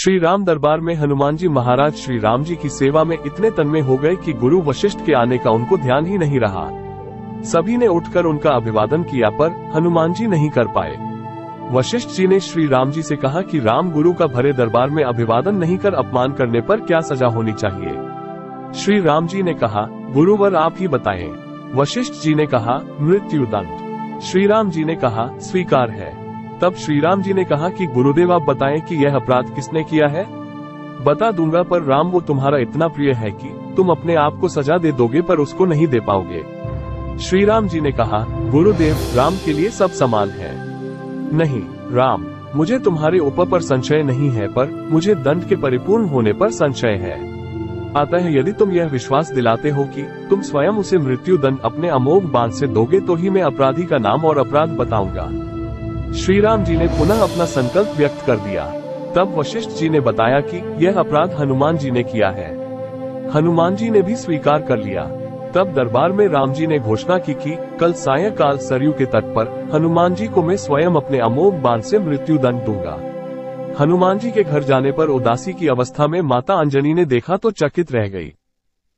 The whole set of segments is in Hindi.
श्री राम दरबार में हनुमान जी महाराज श्री राम जी की सेवा में इतने तन्मय हो गए कि गुरु वशिष्ठ के आने का उनको ध्यान ही नहीं रहा। सभी ने उठकर उनका अभिवादन किया पर हनुमान जी नहीं कर पाए। वशिष्ठ जी ने श्री राम जी से कहा कि राम गुरु का भरे दरबार में अभिवादन नहीं कर अपमान करने पर क्या सजा होनी चाहिए। श्री राम जी ने कहा, गुरुवर आप ही बताएं। वशिष्ठ जी ने कहा, मृत्युदंड। श्री राम जी ने कहा, स्वीकार है। तब श्री राम जी ने कहा कि गुरुदेव आप बताएं कि यह अपराध किसने किया है। बता दूंगा पर राम वो तुम्हारा इतना प्रिय है कि तुम अपने आप को सजा दे दोगे पर उसको नहीं दे पाओगे। श्री राम जी ने कहा, गुरुदेव राम के लिए सब समान है। नहीं राम, मुझे तुम्हारे ऊपर पर संशय नहीं है पर मुझे दंड के परिपूर्ण होने पर संशय है। अतः यदि तुम यह विश्वास दिलाते हो कि तुम स्वयं उसे मृत्यु दंड अपने अमोघ बाण से दोगे तो ही मैं अपराधी का नाम और अपराध बताऊंगा। श्री राम जी ने पुनः अपना संकल्प व्यक्त कर दिया। तब वशिष्ठ जी ने बताया कि यह अपराध हनुमान जी ने किया है। हनुमान जी ने भी स्वीकार कर लिया। तब दरबार में राम जी ने घोषणा की कि कल सायंकाल सरयू के तट पर हनुमान जी को मैं स्वयं अपने अमोघ बाण से मृत्यु दंड दूंगा। हनुमान जी के घर जाने पर उदासी की अवस्था में माता अंजनी ने देखा तो चकित रह गई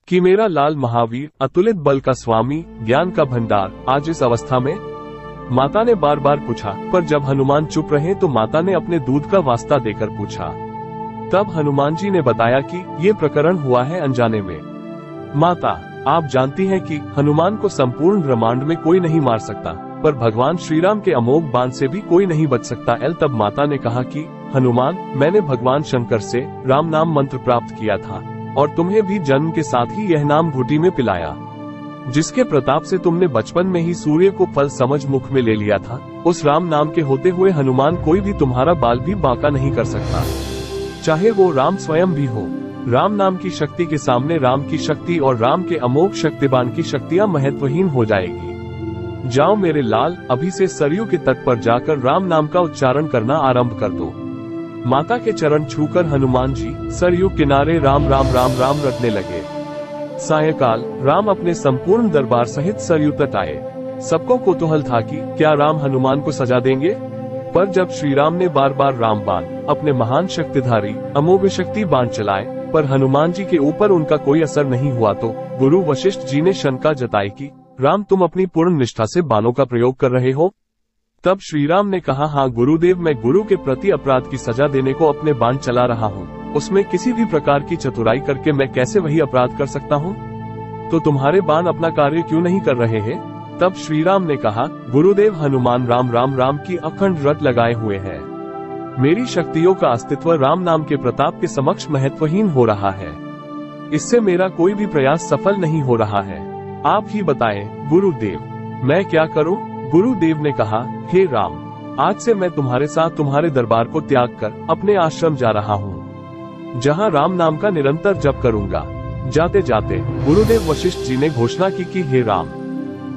कि मेरा लाल महावीर अतुलित बल का स्वामी ज्ञान का भंडार आज इस अवस्था में। माता ने बार बार पूछा पर जब हनुमान चुप रहे तो माता ने अपने दूध का वास्ता देकर पूछा। तब हनुमान जी ने बताया कि ये प्रकरण हुआ है अनजाने में। माता आप जानती हैं कि हनुमान को संपूर्ण ब्रह्मांड में कोई नहीं मार सकता पर भगवान श्री राम के अमोघ बाण से भी कोई नहीं बच सकता। तब माता ने कहा कि हनुमान मैंने भगवान शंकर से राम नाम मंत्र प्राप्त किया था और तुम्हें भी जन्म के साथ ही यह नाम घुटी में पिलाया, जिसके प्रताप से तुमने बचपन में ही सूर्य को फल समझ मुख में ले लिया था। उस राम नाम के होते हुए हनुमान कोई भी तुम्हारा बाल भी बांका नहीं कर सकता, चाहे वो राम स्वयं भी हो। राम नाम की शक्ति के सामने राम की शक्ति और राम के अमोघ शक्तिबान की शक्तियां महत्वहीन हो जाएगी। जाओ मेरे लाल, अभी से सरयू के तट पर जाकर राम नाम का उच्चारण करना आरंभ कर दो। माता के चरण छूकर हनुमान जी सरयू किनारे राम राम राम राम रटने लगे। सायंकाल राम अपने संपूर्ण दरबार सहित सरयू तट आए। सबको कौतूहल था कि क्या राम हनुमान को सजा देंगे। पर जब श्री राम ने बार बार राम बाण अपने महान शक्तिधारी अमोघ शक्ति बाण चलाए पर हनुमान जी के ऊपर उनका कोई असर नहीं हुआ तो गुरु वशिष्ठ जी ने शंका जताई कि राम तुम अपनी पूर्ण निष्ठा से बाणों का प्रयोग कर रहे हो। तब श्री राम ने कहा, हाँ गुरुदेव, मैं गुरु के प्रति अपराध की सजा देने को अपने बाण चला रहा हूँ। उसमें किसी भी प्रकार की चतुराई करके मैं कैसे वही अपराध कर सकता हूँ। तो तुम्हारे बाण अपना कार्य क्यों नहीं कर रहे हैं। तब श्री राम ने कहा, गुरुदेव हनुमान राम राम राम की अखंड रट लगाए हुए है। मेरी शक्तियों का अस्तित्व राम नाम के प्रताप के समक्ष महत्वहीन हो रहा है। इससे मेरा कोई भी प्रयास सफल नहीं हो रहा है। आप ही बताएं गुरुदेव, मैं क्या करूं। गुरुदेव ने कहा, हे राम, आज से मैं तुम्हारे साथ तुम्हारे दरबार को त्याग कर अपने आश्रम जा रहा हूं, जहां राम नाम का निरंतर जप करूंगा। जाते जाते गुरुदेव वशिष्ठ जी ने घोषणा की कि हे राम,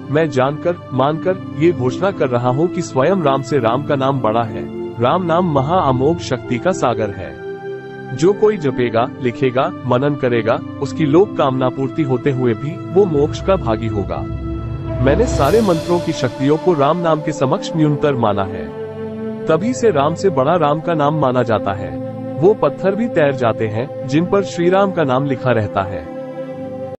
मैं जानकर मानकर ये घोषणा कर रहा हूँ कि स्वयं राम से राम का नाम बड़ा है। राम नाम महा अमोघ शक्ति का सागर है। जो कोई जपेगा, लिखेगा, मनन करेगा, उसकी लोक कामना पूर्ति होते हुए भी वो मोक्ष का भागी होगा। मैंने सारे मंत्रों की शक्तियों को राम नाम के समक्ष न्यूनतर माना है। तभी से राम से बड़ा राम का नाम माना जाता है। वो पत्थर भी तैर जाते हैं जिन पर श्री राम का नाम लिखा रहता है।